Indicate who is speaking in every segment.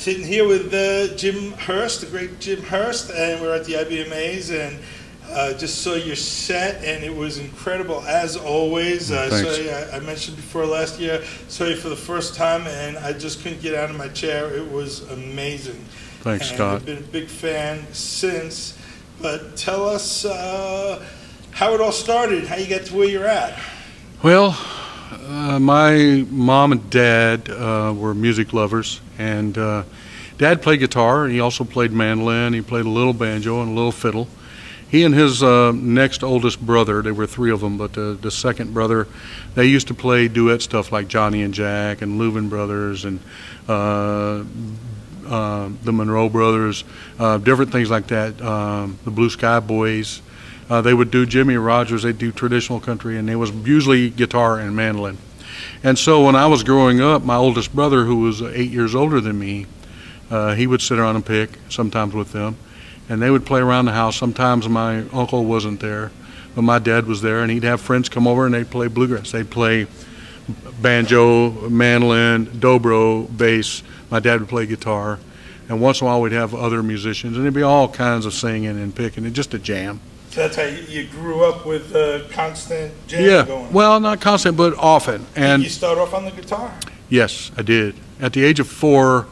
Speaker 1: sitting here with Jim Hurst, the great Jim Hurst, and we're at the IBMAs, and just saw your set, and it was incredible as always. I mentioned before last year, saw you for the first time, and I just couldn't get out of my chair. It was amazing.
Speaker 2: Thanks,
Speaker 1: and
Speaker 2: Scott.
Speaker 1: I've been a big fan since. But tell us how it all started, how you got to where you're at.
Speaker 2: Well, my mom and dad were music lovers, and Dad played guitar. He also played mandolin. He played a little banjo and a little fiddle. He and his next oldest brother, there were three of them, but the second brother, they used to play duet stuff like Johnny and Jack and Louvin Brothers and the Monroe Brothers, different things like that, the Blue Sky Boys. They would do Jimmy Rogers, they'd do traditional country, and it was usually guitar and mandolin. And so when I was growing up, my oldest brother, who was 8 years older than me, he would sit around and pick, sometimes with them, and they would play around the house. Sometimes my uncle wasn't there, but my dad was there, and he'd have friends come over and they'd play bluegrass. They'd play banjo, mandolin, dobro, bass. My dad would play guitar, and once in a while we'd have other musicians, and there'd be all kinds of singing and picking, and just a jam.
Speaker 1: So that's how you grew up with constant jam going on?
Speaker 2: Well, not constant, but often. And
Speaker 1: did you start off on the guitar?
Speaker 2: Yes, I did. At the age of 4,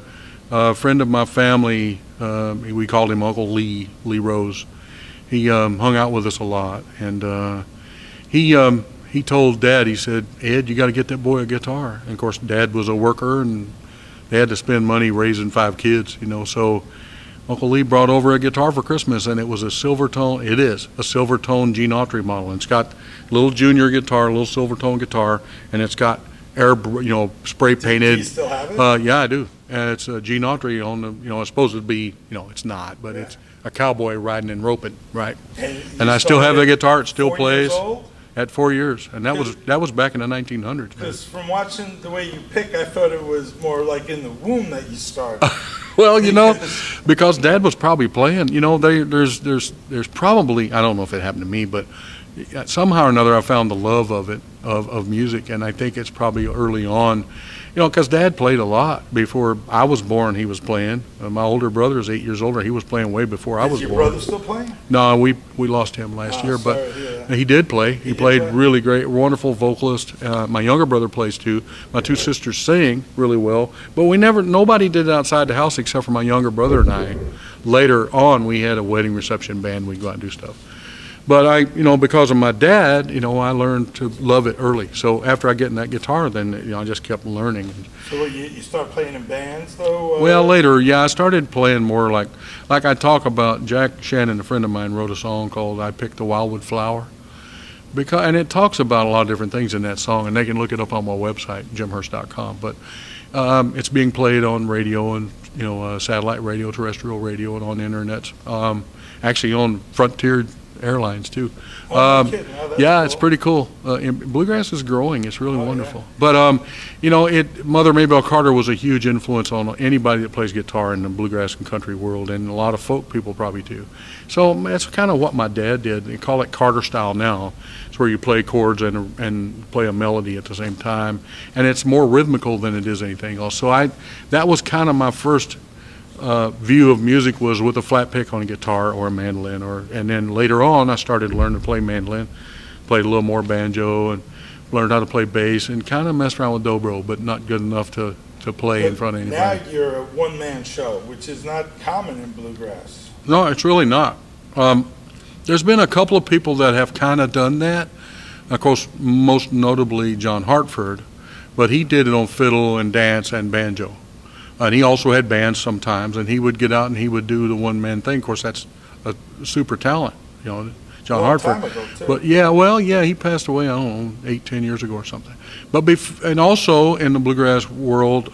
Speaker 2: a friend of my family, we called him Uncle Lee Rose. He hung out with us a lot, and he told Dad, he said, "Ed, you got to get that boy a guitar." And of course, Dad was a worker, and they had to spend money raising 5 kids, you know. So Uncle Lee brought over a guitar for Christmas, and it was a Silvertone. It is a Silvertone Gene Autry model, and it's got a little junior guitar, a little Silvertone guitar, and it's got air, spray painted.
Speaker 1: Do you still have it?
Speaker 2: Yeah, I do. And it's a Gene Autry on the, it's supposed to be, it's not, but it's a cowboy riding and roping, right? And I still have the guitar. It still plays.
Speaker 1: 4 years old?
Speaker 2: At 4 years, and that was back in the 1900s.
Speaker 1: Because from watching the way you pick, I thought it was more like in the womb that you started.
Speaker 2: Well, because Dad was probably playing. There's probably, I don't know if it happened to me, but somehow or another I found the love of it, of music, and I think it's probably early on. Because Dad played a lot before I was born. He was playing. My older brother is 8 years older. He was playing way before I was born.
Speaker 1: Is your brother still playing?
Speaker 2: No, we lost him last year, but he did play. He played really great, wonderful vocalist. My younger brother plays too. My 2 sisters sing really well, but nobody did it outside the house except for my younger brother and I. Later on, we had a wedding reception band. We'd go out and do stuff. But because of my dad, I learned to love it early. So after I get in that guitar, then I just kept learning.
Speaker 1: So you start playing in bands, though?
Speaker 2: Well, later, I started playing more like I talk about. Jack Shannon, a friend of mine, wrote a song called "I Picked the Wildwood Flower," and it talks about a lot of different things in that song, and they can look it up on my website, jimhurst.com. But it's being played on radio and satellite radio, terrestrial radio, and on the internet. Actually, on Frontier Airlines too.
Speaker 1: Cool.
Speaker 2: It's pretty cool. Bluegrass is growing. It's really wonderful. Yeah. But Mother Maybelle Carter was a huge influence on anybody that plays guitar in the bluegrass and country world, and a lot of folk people probably too. So that's kind of what my dad did. They call it Carter style now. It's where you play chords and play a melody at the same time, and it's more rhythmical than it is anything else. So that was kind of my first view of music, was with a flat pick on a guitar or a mandolin, and then later on I started learning to play mandolin, played a little more banjo, and learned how to play bass, and kind of messed around with dobro, but not good enough to play in front of anybody.
Speaker 1: Now you're a one-man show, which is not common in bluegrass.
Speaker 2: No, it's really not. There's been a couple of people that have kind of done that. Of course, most notably John Hartford, but he did it on fiddle and dance and banjo. And he also had bands sometimes, and he would get out and he would do the one-man thing. Of course, that's a super talent, John Hartford.
Speaker 1: Time ago, too.
Speaker 2: But he passed away, I don't know, 8-10 years ago or something. But and also in the bluegrass world,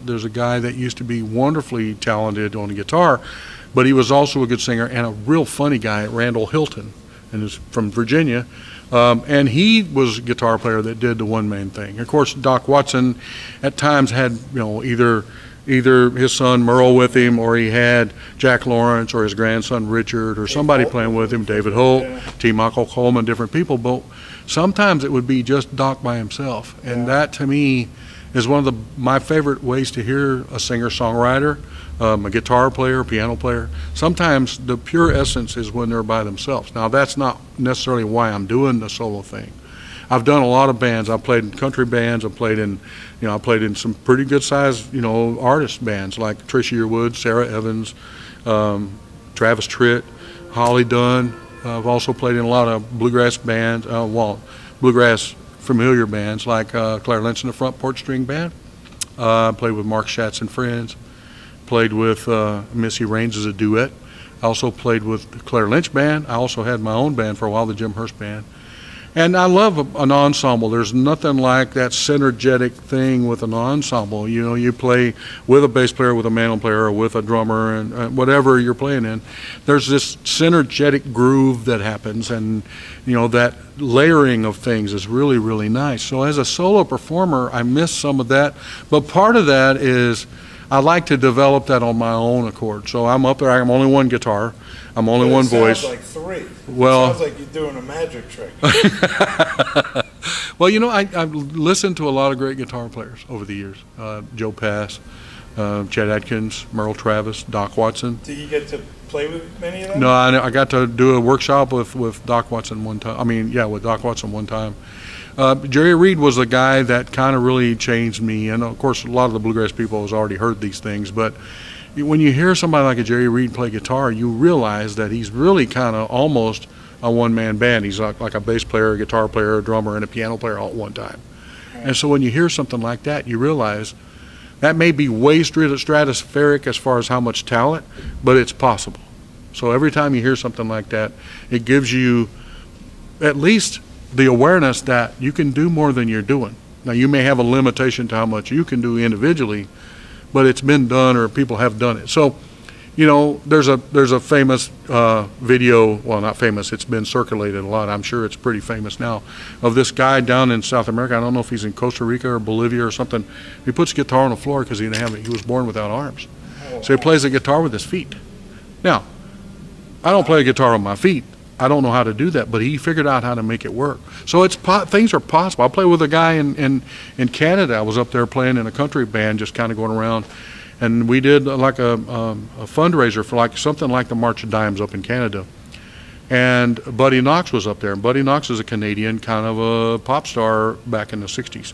Speaker 2: there's a guy that used to be wonderfully talented on the guitar, but he was also a good singer and a real funny guy, Randall Hilton, and is from Virginia. And he was a guitar player that did the one-man thing. Of course, Doc Watson at times had, either his son Merle with him, or he had Jack Lawrence or his grandson Richard or somebody playing with him, David Holt, T. Michael Coleman, different people. But sometimes it would be just Doc by himself. And that, to me, is one of my favorite ways to hear a singer-songwriter, a guitar player, piano player. Sometimes the pure essence is when they're by themselves. Now, that's not necessarily why I'm doing the solo thing. I've done a lot of bands. I've played in country bands. I've played in, I played in some pretty good-sized, artist bands like Tricia Yearwood, Sarah Evans, Travis Tritt, Holly Dunn. I've also played in a lot of bluegrass bands, bluegrass familiar bands like Claire Lynch and the Front Porch String Band. I played with Mark Schatz and Friends. Played with Missy Raines as a duet. I also played with the Claire Lynch Band. I also had my own band for a while, the Jim Hurst Band. And I love an ensemble. There's nothing like that synergetic thing with an ensemble. You play with a bass player, with a mandolin player, or with a drummer, and whatever you're playing in. There's this synergetic groove that happens, and that layering of things is really, really nice. So as a solo performer, I miss some of that. But part of that is I like to develop that on my own accord. So I'm up there. I'm only one guitar. I'm only one voice.
Speaker 1: Sounds like three.
Speaker 2: Well,
Speaker 1: it sounds like you're doing a magic trick.
Speaker 2: Well, I've listened to a lot of great guitar players over the years. Joe Pass, Chet Atkins, Merle Travis, Doc Watson.
Speaker 1: Do you get to play with many of them?
Speaker 2: No, I got to do a workshop with Doc Watson one time. With Doc Watson one time. Jerry Reed was a guy that kind of really changed me, and of course a lot of the bluegrass people has already heard these things, but when you hear somebody like a Jerry Reed play guitar, you realize that he's really kind of almost a one-man band. He's like a bass player, a guitar player, a drummer, and a piano player all at one time. And so when you hear something like that, you realize that may be way stratospheric as far as how much talent, but it's possible. So every time you hear something like that, it gives you at least the awareness that you can do more than you're doing. Now, you may have a limitation to how much you can do individually, but it's been done or people have done it. So, there's a famous video, well, not famous, it's been circulated a lot. I'm sure it's pretty famous now, of this guy down in South America. I don't know if he's in Costa Rica or Bolivia or something. He puts guitar on the floor because he was born without arms. So he plays the guitar with his feet. Now, I don't play a guitar on my feet. I don't know how to do that, but he figured out how to make it work. So things are possible. I play with a guy in Canada. I was up there playing in a country band, just kind of going around, and we did like a fundraiser for like something like the March of Dimes up in Canada. And Buddy Knox was up there. And Buddy Knox is a Canadian, kind of a pop star back in the 60s.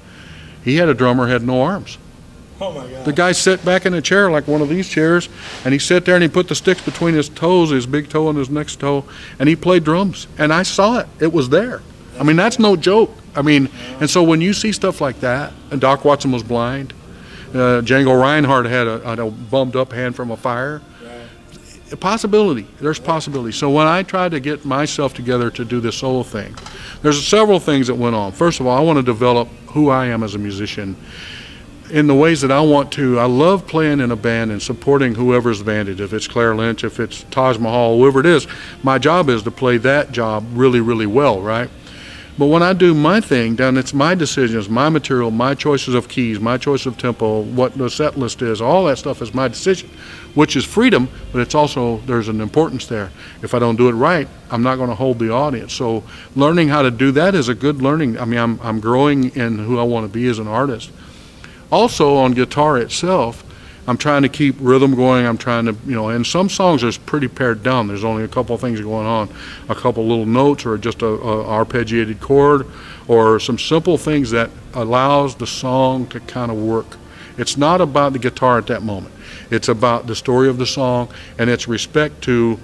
Speaker 2: He had a drummer, had no arms.
Speaker 1: Oh my God.
Speaker 2: The guy sat back in a chair like one of these chairs, and he sat there and he put the sticks between his toes, his big toe and his next toe, and he played drums. And I saw it. It was there. That's no joke. And so when you see stuff like that, and Doc Watson was blind, Django Reinhardt had a bummed up hand from a fire. A possibility. There's possibility. So when I tried to get myself together to do this solo thing, there's several things that went on. First of all, I want to develop who I am as a musician in the ways that I want to. I love playing in a band and supporting whoever's band it is. If it's Claire Lynch, if it's Taj Mahal, whoever it is, my job is to play that job really, really well, right? But when I do my thing, then it's my decisions, my material, my choices of keys, my choice of tempo, what the set list is, all that stuff is my decision, which is freedom, but it's also, there's an importance there. If I don't do it right, I'm not going to hold the audience. So learning how to do that is a good learning. I'm growing in who I want to be as an artist. Also on guitar itself, I'm trying to keep rhythm going. I'm trying to, and some songs are pretty pared down. There's only a couple of things going on, a couple little notes or just a arpeggiated chord or some simple things that allows the song to kind of work. It's not about the guitar at that moment. It's about the story of the song and its respect to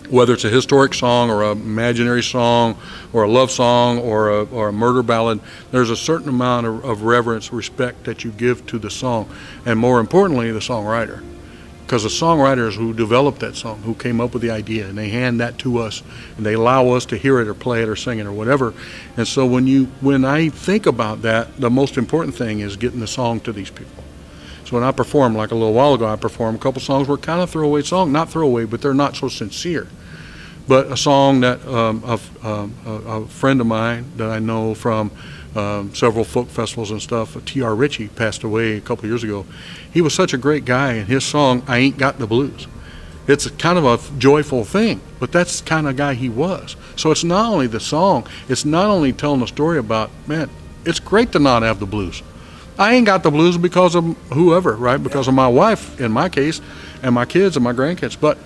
Speaker 2: whether it's a historic song or an imaginary song or a love song or a murder ballad. There's a certain amount of reverence, respect that you give to the song, and more importantly, the songwriter. Because the songwriters who developed that song, who came up with the idea, and they hand that to us, and they allow us to hear it or play it or sing it or whatever. And so when I think about that, the most important thing is getting the song to these people. So when I perform, like a little while ago, I performed a couple songs were kind of throwaway songs, not throwaway, but they're not so sincere. But a song that a friend of mine that I know from several folk festivals and stuff, T.R. Ritchie, passed away a couple years ago. He was such a great guy, and his song, I Ain't Got the Blues. It's kind of a joyful thing, but that's the kind of guy he was. So it's not only the song, it's not only telling a story about, man, it's great to not have the blues. I ain't got the blues because of whoever, right? Because of my wife, in my case, and my kids and my grandkids. But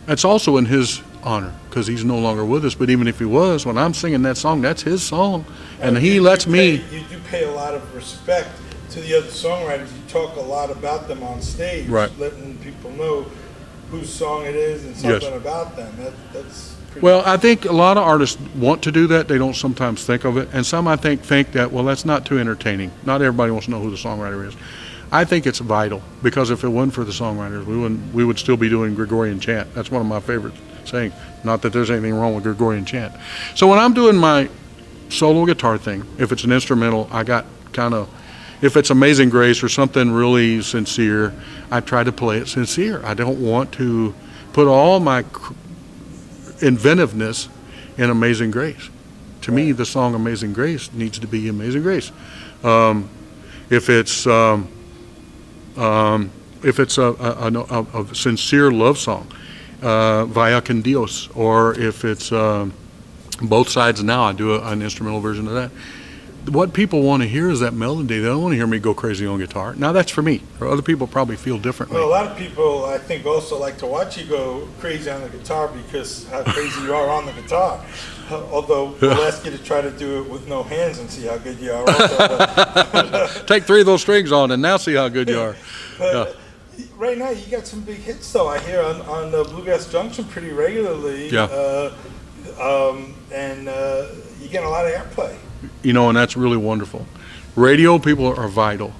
Speaker 2: it's also in his honor because he's no longer with us. But even if he was, when I'm singing that song, that's his song, and he lets me.
Speaker 1: You do pay a lot of respect to the other songwriters. You talk a lot about them on stage,
Speaker 2: right,
Speaker 1: letting people know whose song it is and something about them. That's pretty
Speaker 2: well, I think a lot of artists want to do that. They don't sometimes think of it, and some I think that, well, that's not too entertaining. Not everybody wants to know who the songwriter is. I think it's vital, because if it wasn't for the songwriters, we would still be doing Gregorian chant. That's one of my favorite sayings. Not that there's anything wrong with Gregorian chant. So when I'm doing my solo guitar thing, if it's an instrumental, I got kind of, if it's Amazing Grace or something really sincere, I try to play it sincere. I don't want to put all my inventiveness in Amazing Grace. To me, the song Amazing Grace needs to be Amazing Grace. If it's a sincere love song, Vaya con Dios, or if it's Both Sides Now, I do an instrumental version of that. What people want to hear is that melody. They don't want to hear me go crazy on guitar. Now that's for me. Or other people probably feel differently.
Speaker 1: Well, a lot of people, I think, also like to watch you go crazy on the guitar because how crazy you are on the guitar. Although we'll ask you to try to do it with no hands and see how good you are.
Speaker 2: Take 3 of those strings on and now see how good you are.
Speaker 1: But right now you got some big hits, though. I hear on Bluegrass Junction pretty regularly.
Speaker 2: Yeah.
Speaker 1: And you get a lot of airplay.
Speaker 2: You know, and that's really wonderful. Radio people are vital.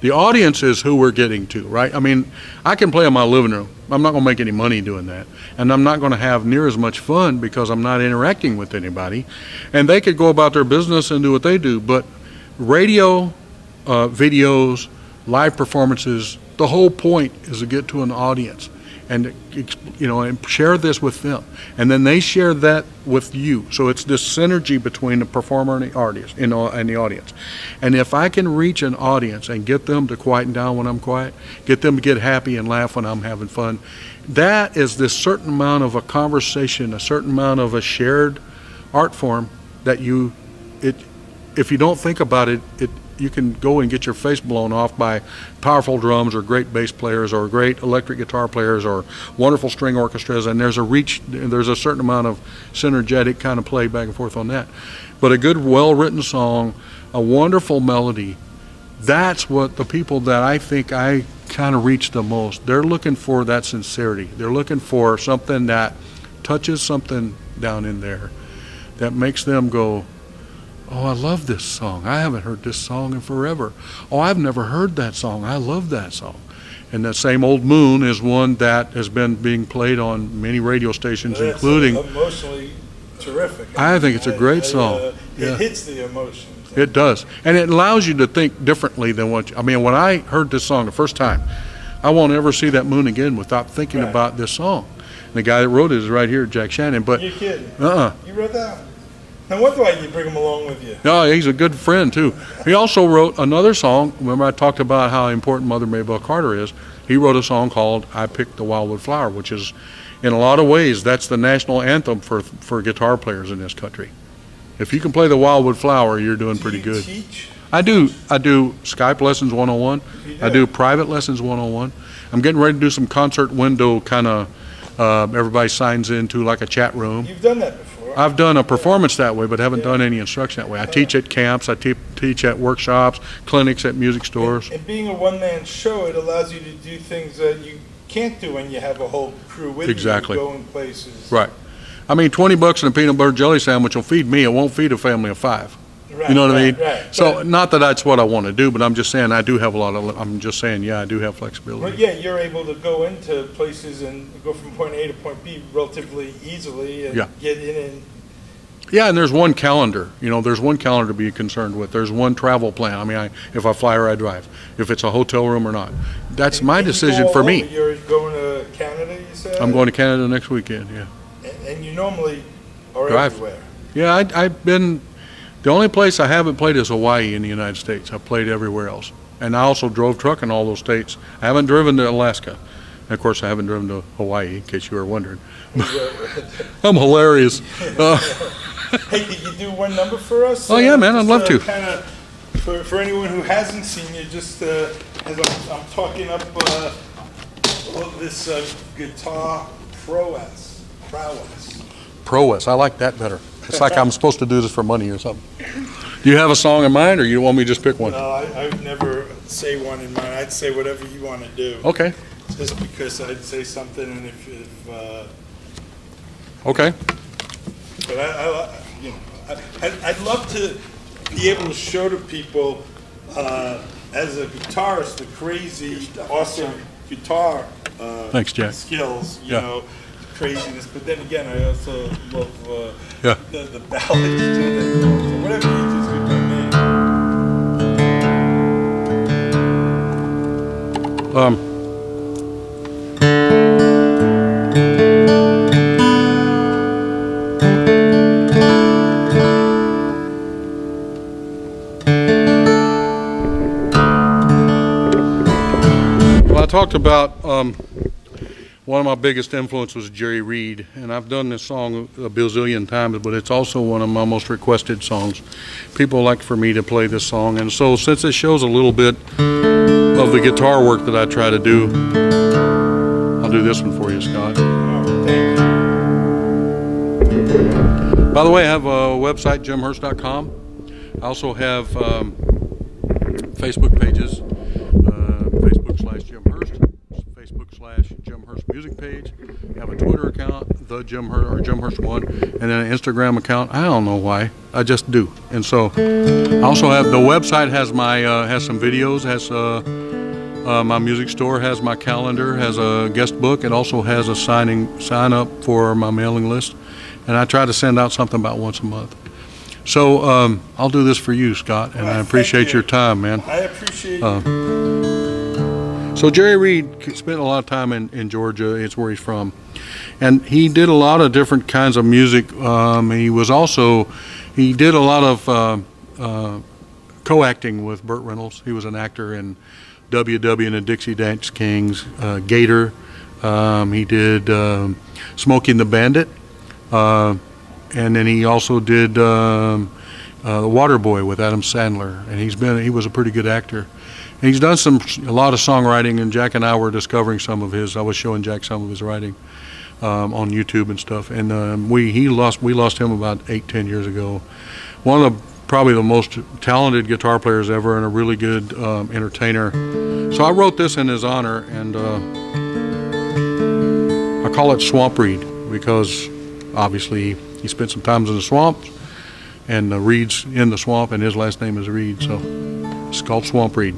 Speaker 2: The audience is who we're getting to, right? I mean, I can play in my living room. I'm not going to make any money doing that. And I'm not going to have near as much fun because I'm not interacting with anybody. And they could go about their business and do what they do. But radio, videos, live performances, the whole point is to get to an audience and, you know, and share this with them, and then they share that with you. So it's this synergy between the performer and the artist, and the audience. And if I can reach an audience and get them to quieten down when I'm quiet, get them to get happy and laugh when I'm having fun, that is this certain amount of a conversation, a certain amount of a shared art form that if you don't think about it, you can go and get your face blown off by powerful drums or great bass players or great electric guitar players or wonderful string orchestras, and there's a certain amount of synergetic kind of play back and forth on that. But a good, well-written song, a wonderful melody, that's what the people that I think I kind of reach the most, they're looking for that sincerity. They're looking for something that touches something down in there that makes them go, oh, I love this song. I haven't heard this song in forever. Oh, I've never heard that song. I love that song. And that same Old Moon is one that has been being played on many radio stations, including.
Speaker 1: Emotionally terrific.
Speaker 2: I think it's a great song.
Speaker 1: It hits the emotions.
Speaker 2: It does. And it allows you to think differently than I mean, when I heard this song the first time, I won't ever see that moon again without thinking about this song. And the guy that wrote it is right here, Jack Shannon. But
Speaker 1: you're kidding. You wrote that? No wonder why you bring him along with you.
Speaker 2: No, he's a good friend, too. He also wrote another song. Remember I talked about how important Mother Maybelle Carter is? He wrote a song called I Picked the Wildwood Flower, which is, in a lot of ways, that's the national anthem for guitar players in this country. If you can play the Wildwood Flower, you're doing pretty good.
Speaker 1: Teach?
Speaker 2: I do Skype lessons 101. I do private lessons 101. I'm getting ready to do some concert window kind of, everybody signs into like a chat room.
Speaker 1: You've done that before.
Speaker 2: I've done a performance that way, but haven't done any instruction that way. I teach at camps, I teach at workshops, clinics, at music stores.
Speaker 1: And being a one-man show, it allows you to do things that you can't do when you have a whole crew with you going places.
Speaker 2: Right. I mean, $20 and a peanut butter jelly sandwich will feed me. It won't feed a family of 5.
Speaker 1: Right,
Speaker 2: you know what I mean?
Speaker 1: Right.
Speaker 2: So, not that that's what I want to do, but I'm just saying I do have a lot of, I'm just saying, yeah, I do have flexibility.
Speaker 1: But yeah, you're able to go into places and go from point A to point B relatively easily and get in and...
Speaker 2: Yeah, and there's one calendar. You know, there's one calendar to be concerned with. There's one travel plan. I mean, if I fly or I drive, if it's a hotel room or not. That's my decision for me.
Speaker 1: You're going to Canada, you said?
Speaker 2: I'm going to Canada next weekend, yeah.
Speaker 1: And you normally are everywhere?
Speaker 2: Yeah, I've been... The only place I haven't played is Hawaii in the United States. I've played everywhere else. And I also drove truck in all those states. I haven't driven to Alaska. And of course, I haven't driven to Hawaii, in case you were wondering. I'm hilarious.
Speaker 1: Hey, could you do one number for us?
Speaker 2: Oh, yeah, man, I'd love to.
Speaker 1: Kind of for anyone who hasn't seen you, just as I'm talking up this guitar prowess.
Speaker 2: Prowess. I like that better. It's like I'm supposed to do this for money or something. Do you have a song in mind, or you want me to just pick one?
Speaker 1: No, I would never say one in mind. I'd say whatever you want to do.
Speaker 2: Okay.
Speaker 1: Just because I'd say something, and if
Speaker 2: okay.
Speaker 1: But I'd love to be able to show to people as a guitarist the crazy, awesome guitar
Speaker 2: Thanks, Jack.
Speaker 1: skills. You know, craziness. But then again, I also love
Speaker 2: the
Speaker 1: ballads too. So whatever you just do by me.
Speaker 2: I talked about one of my biggest influences was Jerry Reed, and I've done this song a bazillion times, but it's also one of my most requested songs. People like for me to play this song, and so since it shows a little bit of the guitar work that I try to do, I'll do this one for you, Scott. By the way, I have a website, jimhurst.com. I also have Facebook pages. Facebook/Jim Hurst, Facebook/Jim Hurst music page. I have a Twitter account, the Jim Hurst or Jim Hurst 1, and then an Instagram account. I don't know why, I just do. And so I also have the website has my has some videos, has my music store, has my calendar, has a guest book. It also has a sign up for my mailing list, and I try to send out something about once a month. So I'll do this for you, Scott, and I appreciate your time, man.
Speaker 1: I appreciate you.
Speaker 2: So Jerry Reed spent a lot of time in Georgia. It's where he's from, and he did a lot of different kinds of music. He did a lot of co-acting with Burt Reynolds. He was an actor in W.W. and the Dixie Dance Kings, Gator. He did Smokey and the Bandit, and then he also did The Waterboy with Adam Sandler. And he was a pretty good actor. And he's done a lot of songwriting, and Jack and I were discovering some of his. I was showing Jack some of his writing on YouTube and stuff. And we lost him about 8-10 years ago. One of probably the most talented guitar players ever, and a really good entertainer. So I wrote this in his honor, and I call it Swamp Reed because obviously he spent some time in the swamp, and Reed's in the swamp, and his last name is Reed, so it's called Swamp Reed.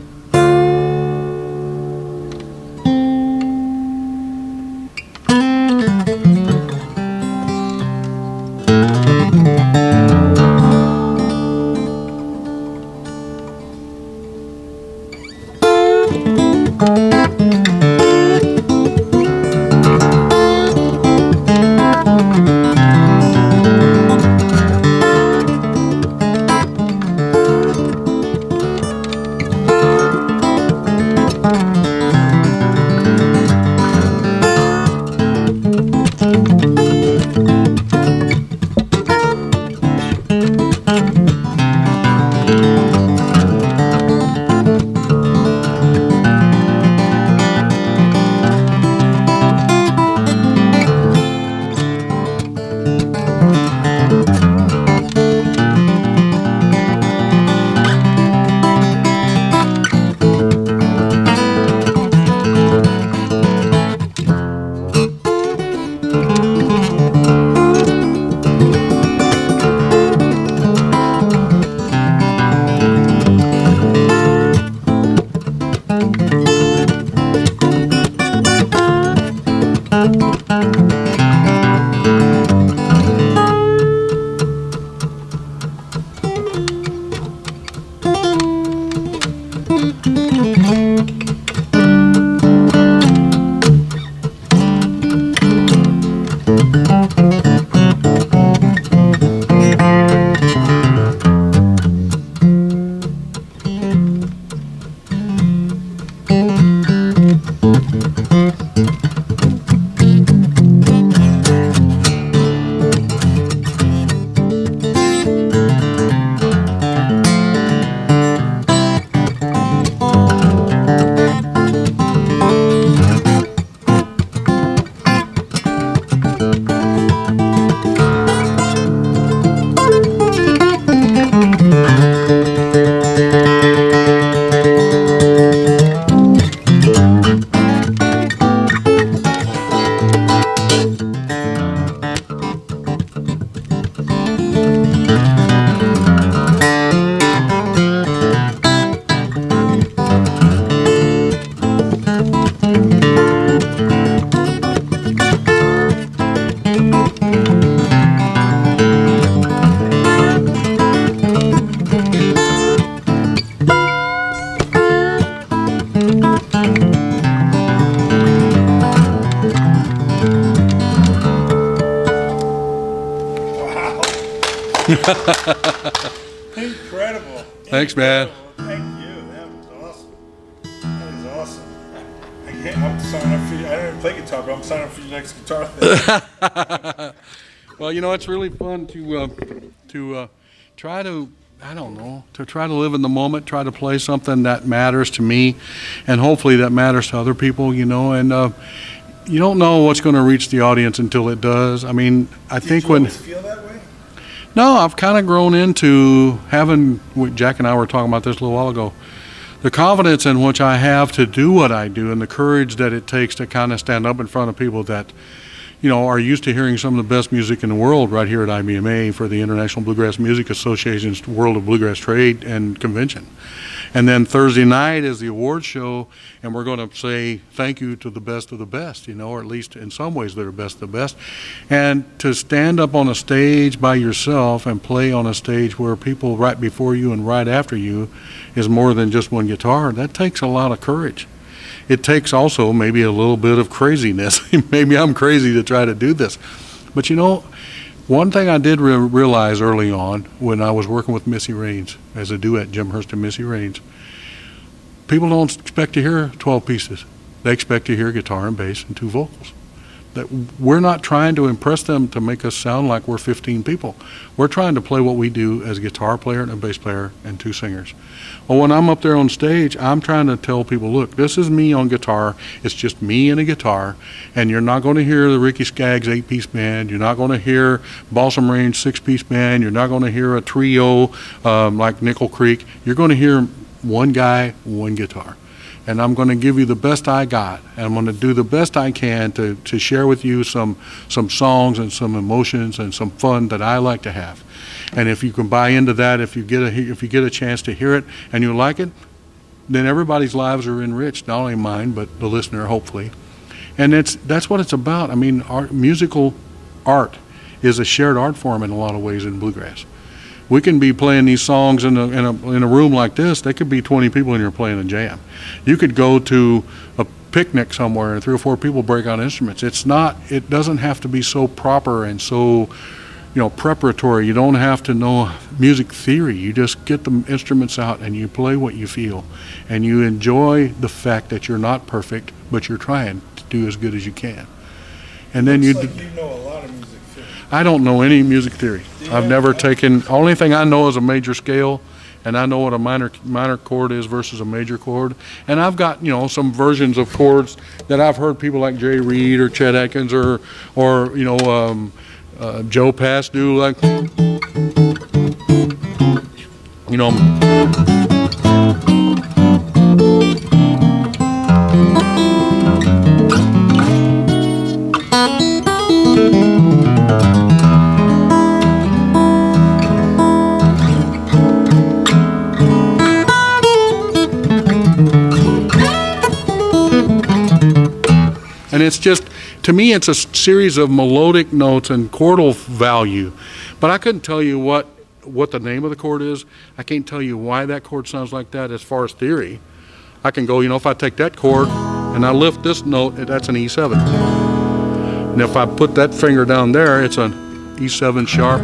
Speaker 1: Incredible.
Speaker 2: Thanks, man.
Speaker 1: Thank you. That was awesome. That is awesome. I'm signing up for you. I don't even play guitar, but I'm signing up for your next guitar thing.
Speaker 2: Well, you know, it's really fun to try to, I don't know, to try to live in the moment, try to play something that matters to me, and hopefully that matters to other people, you know, and you don't know what's going to reach the audience until it does. I mean, I think
Speaker 1: Did you always feel that way?
Speaker 2: No, I've kind of grown into having, Jack and I were talking about this a little while ago, the confidence in which I have to do what I do and the courage that it takes to kind of stand up in front of people that, you know, are used to hearing some of the best music in the world right here at IBMA for the International Bluegrass Music Association's World of Bluegrass Trade and Convention. And then Thursday night is the awards show, and we're going to say thank you to the best of the best, you know, or at least in some ways they're best of the best. And to stand up on a stage by yourself and play on a stage where people right before you and right after you is more than just one guitar, that takes a lot of courage. It takes also maybe a little bit of craziness. Maybe I'm crazy to try to do this. But you know, one thing I did realize early on when I was working with Missy Raines as a duet, Jim Hurst and Missy Raines, people don't expect to hear 12 pieces. They expect to hear guitar and bass and 2 vocals. That we're not trying to impress them to make us sound like we're 15 people. We're trying to play what we do as a guitar player and a bass player and 2 singers. Well, when I'm up there on stage, I'm trying to tell people, look, this is me on guitar. It's just me and a guitar, and you're not going to hear the Ricky Skaggs 8-piece band. You're not going to hear Balsam Range 6-piece band. You're not going to hear a trio like Nickel Creek. You're going to hear one guy, one guitar. And I'm going to give you the best I got, and I'm going to do the best I can to share with you some songs and some emotions and some fun that I like to have. And if you can buy into that, if you get a chance to hear it and you like it, then everybody's lives are enriched, not only mine but the listener, hopefully. And that's what it's about. I mean, musical art is a shared art form in a lot of ways in bluegrass. We can be playing these songs in a room like this. There could be 20 people in here playing a jam. You could go to a picnic somewhere and 3 or 4 people break out instruments. It doesn't have to be so proper and so, you know, preparatory. You don't have to know music theory. You just get the instruments out and you play what you feel, and you enjoy the fact that you're not perfect, but you're trying to do as good as you can. And then you know a lot of music theory. I don't know any music theory. I've never taken. Only thing I know is a major scale, and I know what a minor chord is versus a major chord. And I've got, you know, some versions of chords that I've heard people like Jay Reed or Chet Atkins or you know, Joe Pass do, like, you know. And it's just, to me, it's a series of melodic notes and chordal value. But I couldn't tell you what the name of the chord is. I can't tell you why that chord sounds like that as far as theory. I can go, you know, if I take that chord and I lift this note, that's an E7. And if I put that finger down there, it's an E7 sharp,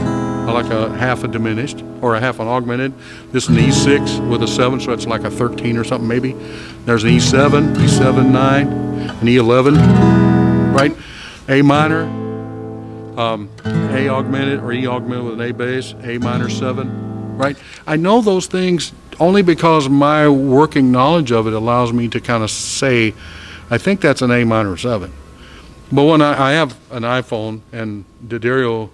Speaker 2: like a half a diminished or a half an augmented. This is an E6 with a 7, so it's like a 13 or something maybe. There's an E7, E7 9, an E11, right? A minor, A augmented or E augmented with an A bass, A minor 7, right? I know those things only because my working knowledge of it allows me to kind of say, I think that's an A minor 7. But when I have an iPhone, and D'Addario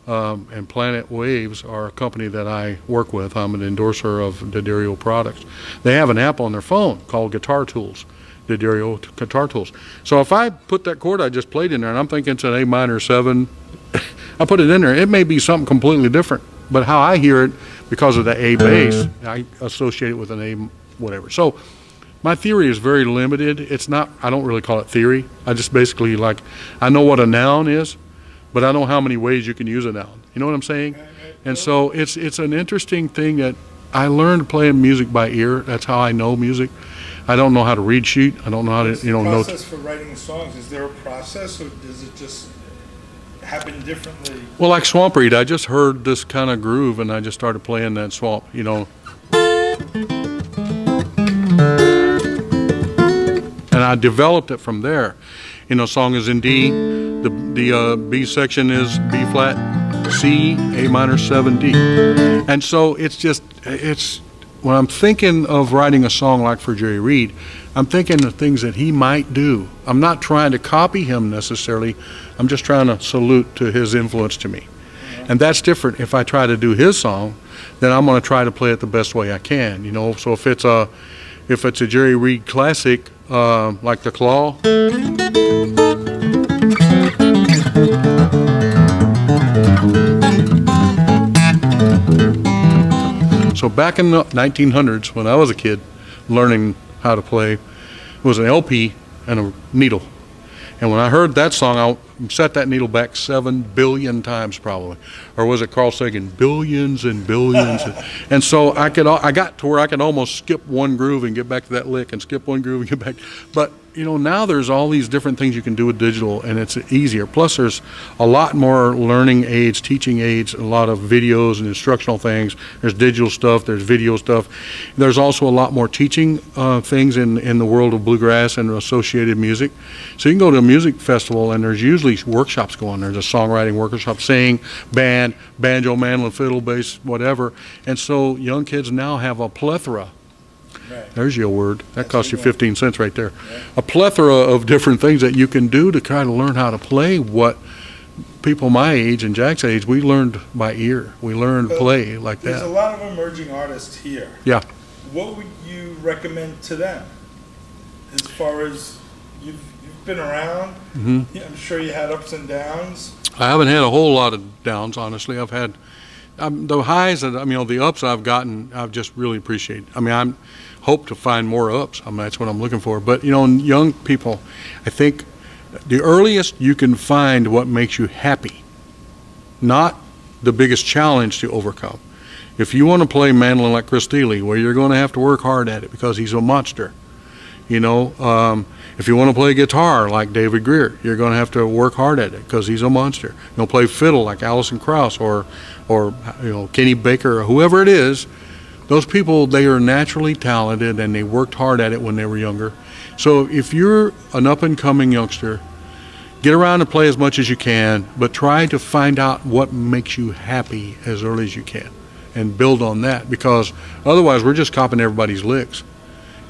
Speaker 2: and Planet Waves are a company that I work with. I'm an endorser of D'Addario products. They have an app on their phone called Guitar Tools, D'Addario Guitar Tools. So if I put that chord I just played in there, and I'm thinking it's an A minor 7, I put it in there. It may be something completely different, but how I hear it, because of the A bass, I associate it with an A whatever. So my theory is very limited. It's not, I don't really call it theory. I just basically, like, I know what a noun is, but I know how many ways you can use a noun. You know what I'm saying? And so it's an interesting thing that I learned playing music by ear. That's how I know music. I don't know how to read sheet. I don't know how to, you know,
Speaker 1: process for writing songs. Is there a process, or does it just happened differently?
Speaker 2: Well, like Swamp Reed, I just heard this kind of groove, and I just started playing that swamp, you know. And I developed it from there. You know, song is in D, the B section is B flat, C, A minor 7, D. And so it's just, when I'm thinking of writing a song like for Jerry Reed, I'm thinking of things that he might do. I'm not trying to copy him necessarily, I'm just trying to salute to his influence to me. And that's different. If I try to do his song, then I'm going to try to play it the best way I can, you know. So if it's a Jerry Reed classic, like The Claw, so back in the 1900s, when I was a kid learning how to play, it was an LP and a needle. And when I heard that song, I set that needle back 7 billion times probably. Or was it Carl Sagan? Billions and billions. And so I got to where I could almost skip one groove and get back to that lick and skip one groove and get back. But, you know, now there's all these different things you can do with digital, and it's easier. Plus there's a lot more learning aids, teaching aids, a lot of videos and instructional things. There's digital stuff, there's video stuff. There's also a lot more teaching things in the world of bluegrass and associated music. So you can go to a music festival and there's usually workshops going. There's a songwriting workshop, sing, band, banjo, mandolin, fiddle, bass, whatever. And so young kids now have a plethora. Right. There's your word. That costs you 15 cents right there. Yeah. A plethora of different things that you can do to try to learn how to play what people my age and Jack's age, we learned by ear. We learned play like that.
Speaker 1: There's a lot of emerging artists here.
Speaker 2: Yeah.
Speaker 1: What would you recommend to them as far as you've been around? Mm-hmm. Yeah, I'm sure you had ups and downs.
Speaker 2: I haven't had a whole lot of downs, honestly. I've had the highs, that, the ups I've gotten, I've just really appreciated. I hope to find more ups. That's what I'm looking for. But, you know, young people, I think the earliest you can find what makes you happy, not the biggest challenge to overcome. If you want to play mandolin like Chris Steele, well, you're going to have to work hard at it because he's a monster. You know, if you want to play guitar like David Greer, you're going to have to work hard at it because he's a monster. You know, play fiddle like Alison Krauss or you know, Kenny Baker or whoever it is. Those people, they are naturally talented and they worked hard at it when they were younger. So if you're an up-and-coming youngster, get around and play as much as you can, but try to find out what makes you happy as early as you can and build on that, because otherwise we're just copying everybody's licks.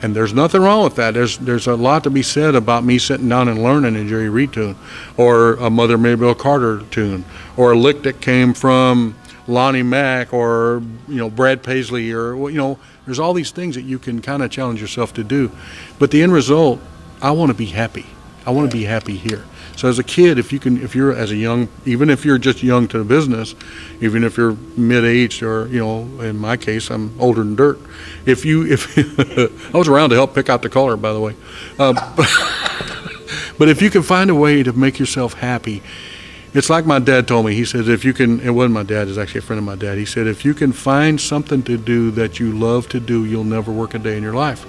Speaker 2: And there's nothing wrong with that. There's a lot to be said about me sitting down and learning a Jerry Reed tune, or a Mother Maybelle Carter tune, or a lick that came from Lonnie Mack, or, you know, Brad Paisley, or, you know, there's all these things that you can kind of challenge yourself to do. But the end result, I want to be happy. I want to be happy here. So as a kid, if you're as a young, even if you're just young to the business, even if you're mid-aged, or, you know, in my case, I'm older than dirt. If I was around to help pick out the color, by the way. But if you can find a way to make yourself happy, it's like my dad told me. He said, if you can, it wasn't my dad, it's actually a friend of my dad. He said, if you can find something to do that you love to do, you'll never work a day in your life.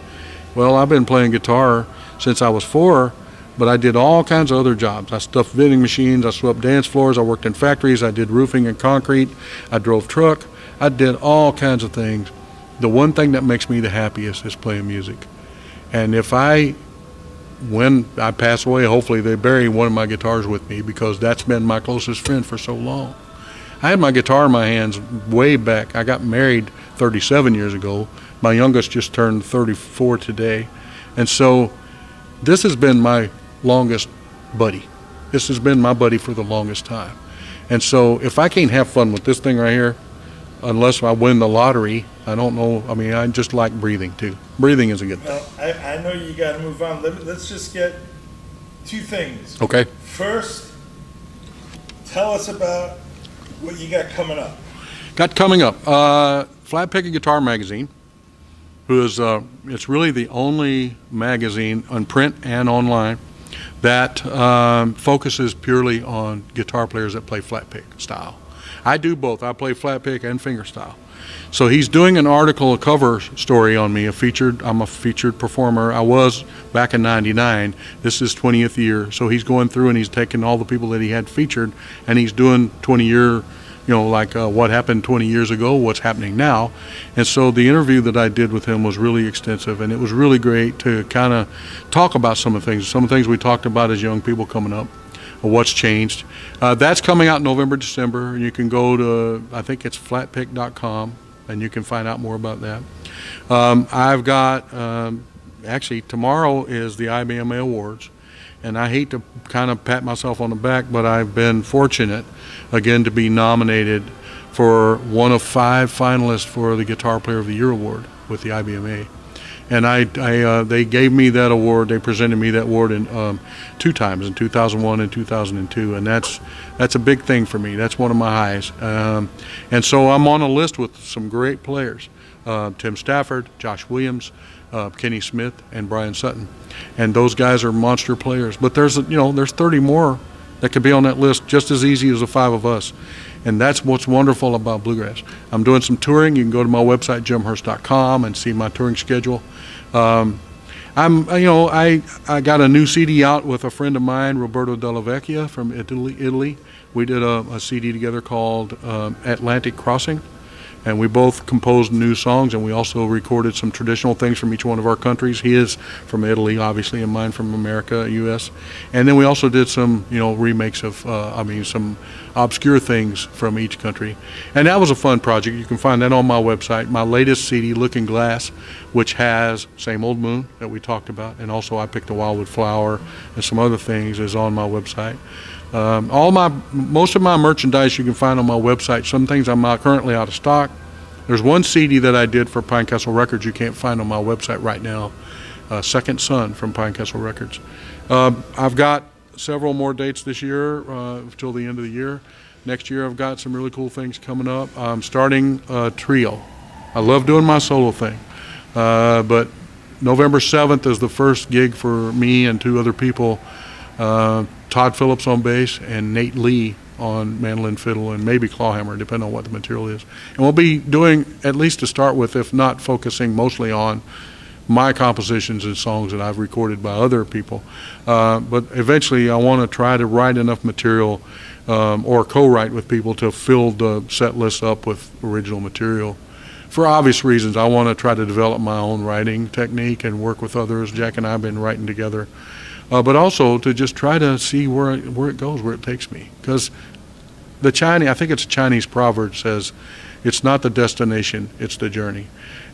Speaker 2: Well, I've been playing guitar since I was 4, but I did all kinds of other jobs. I stuffed vending machines, I swept dance floors, I worked in factories, I did roofing and concrete, I drove truck, I did all kinds of things. The one thing that makes me the happiest is playing music. And when I pass away, hopefully they bury one of my guitars with me, because that's been my closest friend for so long. I had my guitar in my hands way back. I got married 37 years ago. My youngest just turned 34 today. And so this has been my longest buddy. This has been my buddy for the longest time. And so if I can't have fun with this thing right here, unless I win the lottery, I don't know. I just like breathing too. Breathing is a good thing.
Speaker 1: Well, I know you got to move on. Let's just get 2 things.
Speaker 2: Okay.
Speaker 1: First, tell us about what you got coming up.
Speaker 2: Flatpicking Guitar Magazine, who is it's really the only magazine on print and online that focuses purely on guitar players that play flat pick style. I do both. I play flat pick and fingerstyle. So he's doing an article, a cover story on me. I'm a featured performer. I was back in '99. This is 20th year. So he's going through and he's taking all the people that he had featured, and he's doing 20-year, like what happened 20 years ago, what's happening now. And so the interview that I did with him was really extensive, and it was really great to kind of talk about some of the things we talked about as young people coming up, or what's changed. That's coming out November, December. You can go to, I think it's flatpick.com, and you can find out more about that. I've got, actually tomorrow is the IBMA Awards, and I hate to kind of pat myself on the back, but I've been fortunate again to be nominated for one of 5 finalists for the Guitar Player of the Year award with the IBMA. And they gave me that award. They presented me that award in 2 times, in 2001 and 2002, and that's a big thing for me. That's one of my highs. And so I'm on a list with some great players: Tim Stafford, Josh Williams, Kenny Smith, and Brian Sutton. And those guys are monster players. But there's 30 more that could be on that list just as easy as the 5 of us. And that's what's wonderful about bluegrass. I'm doing some touring. You can go to my website, jimhurst.com, and see my touring schedule. I got a new CD out with a friend of mine, Roberto Della Vecchia from Italy. We did a CD together called Atlantic Crossing, and we both composed new songs, and we also recorded some traditional things from each one of our countries. He is from Italy, obviously, and mine from America, U.S. And then we also did some, remakes of, some obscure things from each country. And that was a fun project. You can find that on my website. My latest CD, Looking Glass, which has Same Old Moon that we talked about, and also I Picked a Wildwood Flower and some other things, is on my website. Most of my merchandise you can find on my website. Some things I'm currently out of stock. There's one CD that I did for Pinecastle Records you can't find on my website right now, Second Son from Pinecastle Records. I've got several more dates this year till the end of the year. Next year I've got some really cool things coming up. I'm starting a trio. I love doing my solo thing, but November 7th is the first gig for me and 2 other people. Todd Phillips on bass and Nate Lee on mandolin, fiddle, and maybe clawhammer, depending on what the material is. And we'll be doing, at least to start with, if not focusing mostly on my compositions and songs that I've recorded by other people. But eventually I want to try to write enough material or co-write with people to fill the set list up with original material. For obvious reasons, I want to try to develop my own writing technique and work with others. Jack and I have been writing together. But also to just try to see where it goes, where it takes me. Because I think it's a Chinese proverb says, it's not the destination, it's the journey.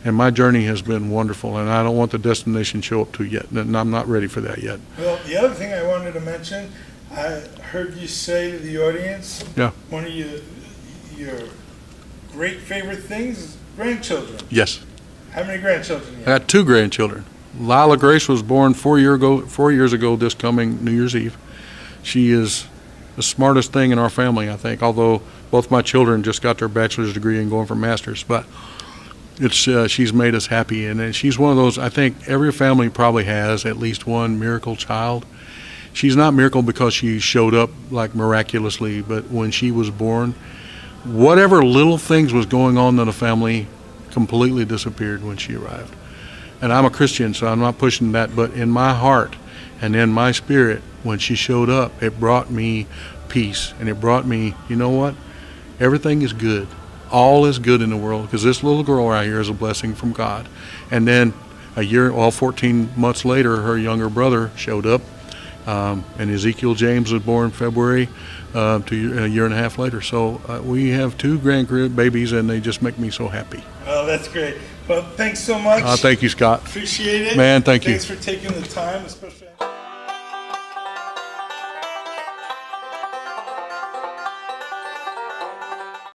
Speaker 2: And my journey has been wonderful, and I don't want the destination to show up to yet, and I'm not ready for that yet.
Speaker 1: Well, the other thing I wanted to mention, I heard you say to the audience,
Speaker 2: yeah,
Speaker 1: one of your great favorite things is grandchildren.
Speaker 2: Yes.
Speaker 1: How many grandchildren do you have?
Speaker 2: I got 2 grandchildren. Lila Grace was born 4 years ago this coming New Year's Eve. She is the smartest thing in our family, I think, although both my children just got their bachelor's degree and going for master's. But she's made us happy, and she's one of those, I think every family probably has at least one miracle child. She's not miracle because she showed up like miraculously, but when she was born, whatever little things was going on in the family completely disappeared when she arrived. And I'm a Christian, so I'm not pushing that, but in my heart and in my spirit, when she showed up, it brought me peace, and it brought me, you know what? Everything is good. All is good in the world, because this little girl right here is a blessing from God. And then 14 months later, her younger brother showed up, and Ezekiel James was born February to a year and a half later. So we have 2 grandbabies, and they just make me so happy.
Speaker 1: Oh, that's great. Well, thanks so much.
Speaker 2: Thank you, Scott.
Speaker 1: Appreciate it.
Speaker 2: Man, thank you.
Speaker 1: Thanks for taking the time, especially.